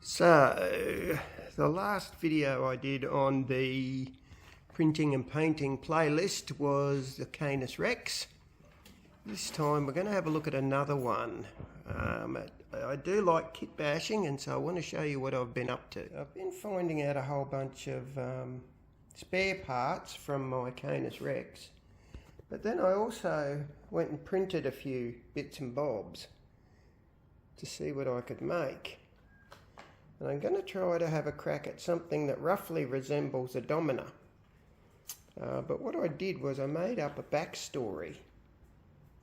So, the last video I did on the printing and painting playlist was the Canis Rex. This time we're going to have a look at another one. I do like kit bashing, and so I want to show you what I've been up to. I've been finding out a whole bunch of spare parts from my Canis Rex, but then I also went and printed a few bits and bobs to see what I could make. And I'm going to try to have a crack at something that roughly resembles a domino. But what I did was I made up a backstory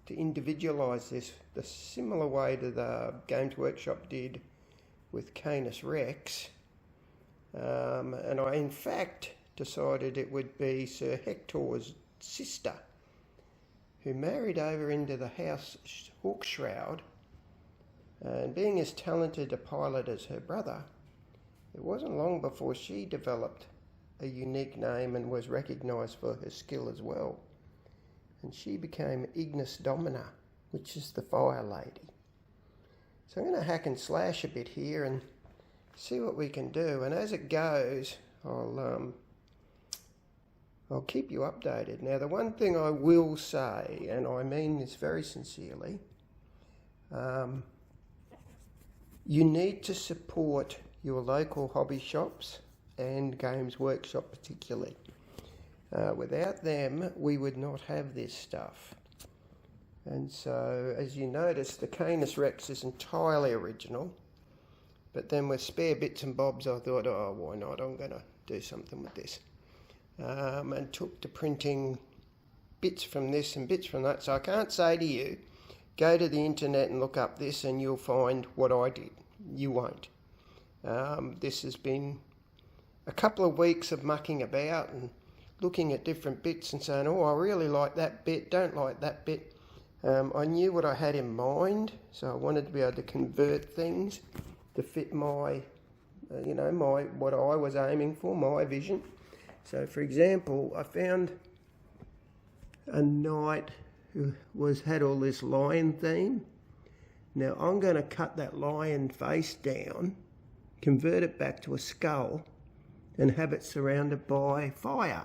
to individualise this the similar way to the Games Workshop did with Canis Rex. And I in fact decided it would be Sir Hector's sister, who married over into the House Hawkshroud. And being as talented a pilot as her brother, it wasn't long before she developed a unique name and was recognised for her skill as well. And she became Ignis Domina, which is the Fire Lady. So I'm going to hack and slash a bit here and see what we can do. And as it goes, I'll keep you updated. Now, the one thing I will say, and I mean this very sincerely, you need to support your local hobby shops and Games Workshop particularly. Without them, we would not have this stuff. And so, as you notice, the Canis Rex is entirely original. But then with spare bits and bobs, I thought, oh, why not? I'm going to do something with this. And took to printing bits from this and bits from that. So I can't say to you, go to the internet and look up this and you'll find what I did. You won't. This has been a couple of weeks of mucking about and looking at different bits and saying, oh, I really like that bit, don't like that bit. I knew what I had in mind, so I wanted to be able to convert things to fit my, what I was aiming for, my vision. So, for example, I found a knight who had all this lion theme. Now I'm going to cut that lion face down, convert it back to a skull, and have it surrounded by fire.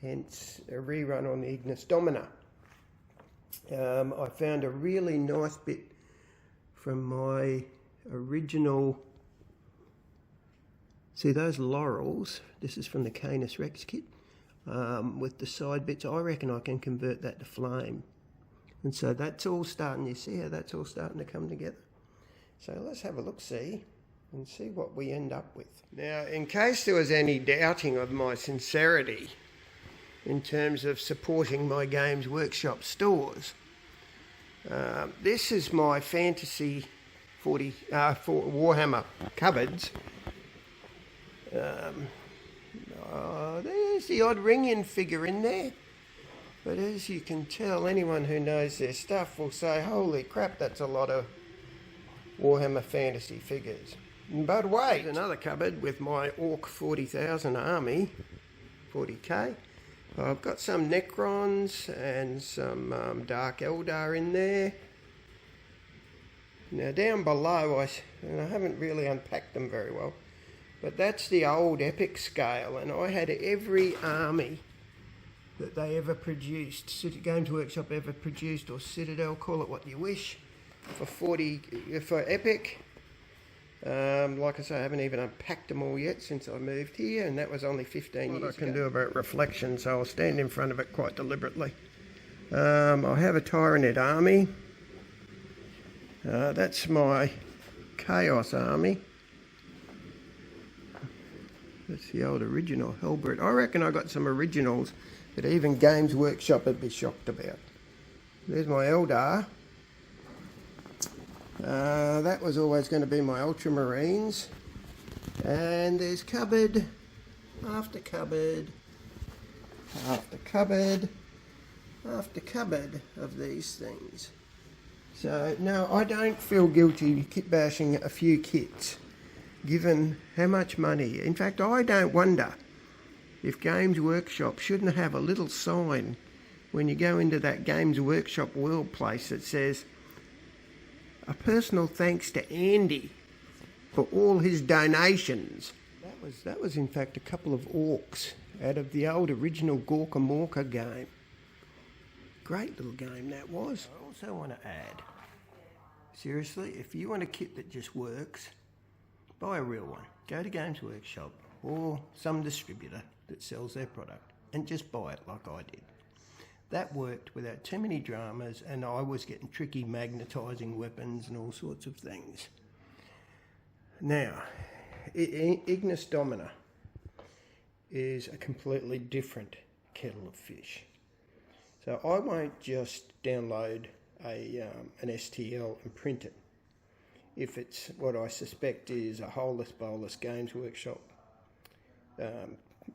Hence a rerun on the Ignis Domina. I found a really nice bit from my original. See those laurels? This is from the Canis Rex kit. With the side bits, I reckon I can convert that to flame. And so that's all starting, you see how that's all starting to come together? So let's have a look-see and see what we end up with. Now, in case there was any doubting of my sincerity in terms of supporting my Games Workshop stores, this is my Fantasy 40 for Warhammer cupboards. There's the odd ring-in figure in there. But as you can tell, anyone who knows their stuff will say, holy crap, that's a lot of Warhammer Fantasy figures. But wait, another cupboard with my Orc 40,000 army, 40k. I've got some Necrons and some Dark Eldar in there. Now down below, I haven't really unpacked them very well, but that's the old epic scale, and I had every army that they ever produced, Games Workshop ever produced, or Citadel, call it what you wish, for Epic. Like I say, I haven't even unpacked them all yet since I moved here, and that was only 15 years ago. What I can do about reflection, so I'll stand in front of it quite deliberately. I have a Tyranid army. That's my Chaos army. That's the old original Hellbrute. I reckon I got some originals that even Games Workshop would be shocked about. There's my Eldar. That was always going to be my Ultramarines. And there's cupboard after cupboard after cupboard after cupboard of these things. So, no, I don't feel guilty kit bashing a few kits, given how much money. In fact, I don't wonder if Games Workshop shouldn't have a little sign when you go into that Games Workshop world place that says, a personal thanks to Andy for all his donations. That was in fact a couple of orcs out of the old original Gorka Morka game. Great little game that was. I also want to add, seriously, if you want a kit that just works, buy a real one. Go to Games Workshop or some distributor that sells their product and just buy it like I did. That worked without too many dramas, and I was getting tricky magnetising weapons and all sorts of things. Now, Ignis Domina is a completely different kettle of fish. So I won't just download an STL and print it. If it's what I suspect is a holeless bolus Games Workshop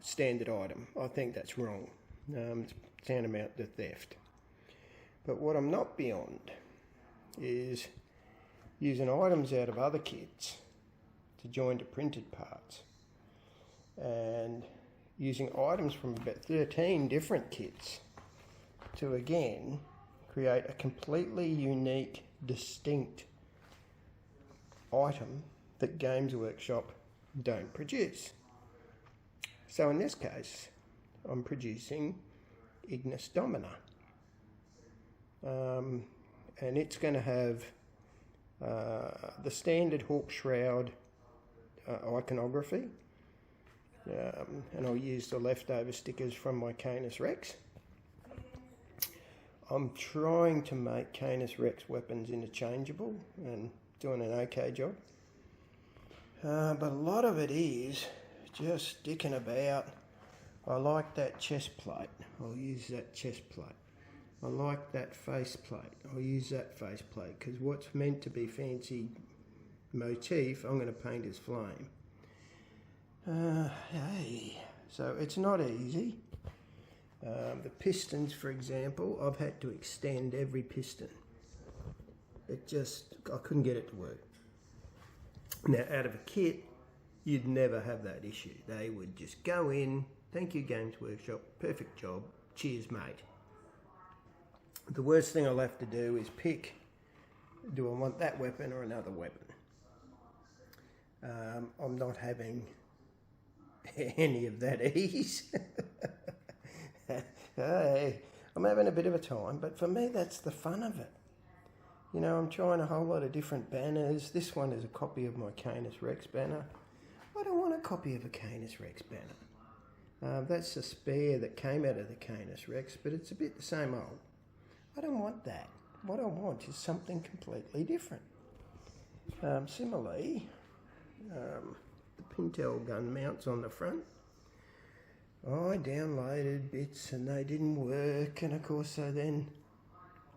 standard item, I think that's wrong. It's tantamount to theft. But what I'm not beyond is using items out of other kits to join to printed parts, and using items from about 13 different kits to again create a completely unique, distinct item that Games Workshop don't produce. So in this case, I'm producing Ignis Domina, and it's going to have the standard Hawk Shroud iconography, and I'll use the leftover stickers from my Canis Rex. I'm trying to make Canis Rex weapons interchangeable and doing an okay job, but a lot of it is just sticking about. I like that chest plate, I'll use that chest plate. I like that face plate, I'll use that face plate, because what's meant to be fancy motif, I'm going to paint as flame. Hey, so it's not easy. The pistons, for example, I've had to extend every piston. I couldn't get it to work. Now, out of a kit, you'd never have that issue. They would just go in, thank you Games Workshop, perfect job, cheers mate. The worst thing I'll have to do is pick, do I want that weapon or another weapon? I'm not having any of that ease. Hey, I'm having a bit of a time, but for me that's the fun of it. You know, I'm trying a whole lot of different banners. This one is a copy of my Canis Rex banner. I don't want a copy of a Canis Rex banner. That's a spare that came out of the Canis Rex, but it's a bit the same old. I don't want that. What I want is something completely different. Similarly, the Pintel gun mounts on the front. I downloaded bits and they didn't work, and of course I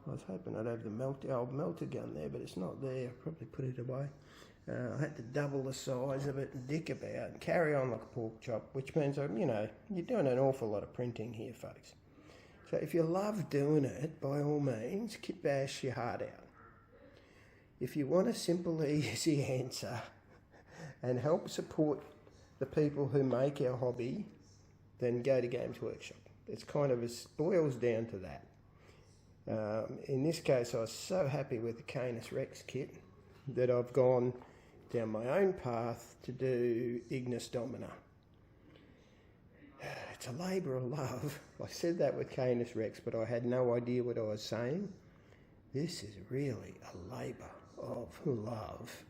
was hoping I'd have the old melter gun there, but it's not there. I'll probably put it away. I had to double the size of it and dick about and carry on like a pork chop, which means, you're doing an awful lot of printing here, folks. So if you love doing it, by all means, kit bash your heart out. If you want a simple, easy answer and help support the people who make our hobby, then go to Games Workshop. It's kind of, it boils down to that. In this case, I was so happy with the Canis Rex kit that I've gone down my own path to do Ignis Domina. It's a labour of love. I said that with Canis Rex, but I had no idea what I was saying. This is really a labour of love.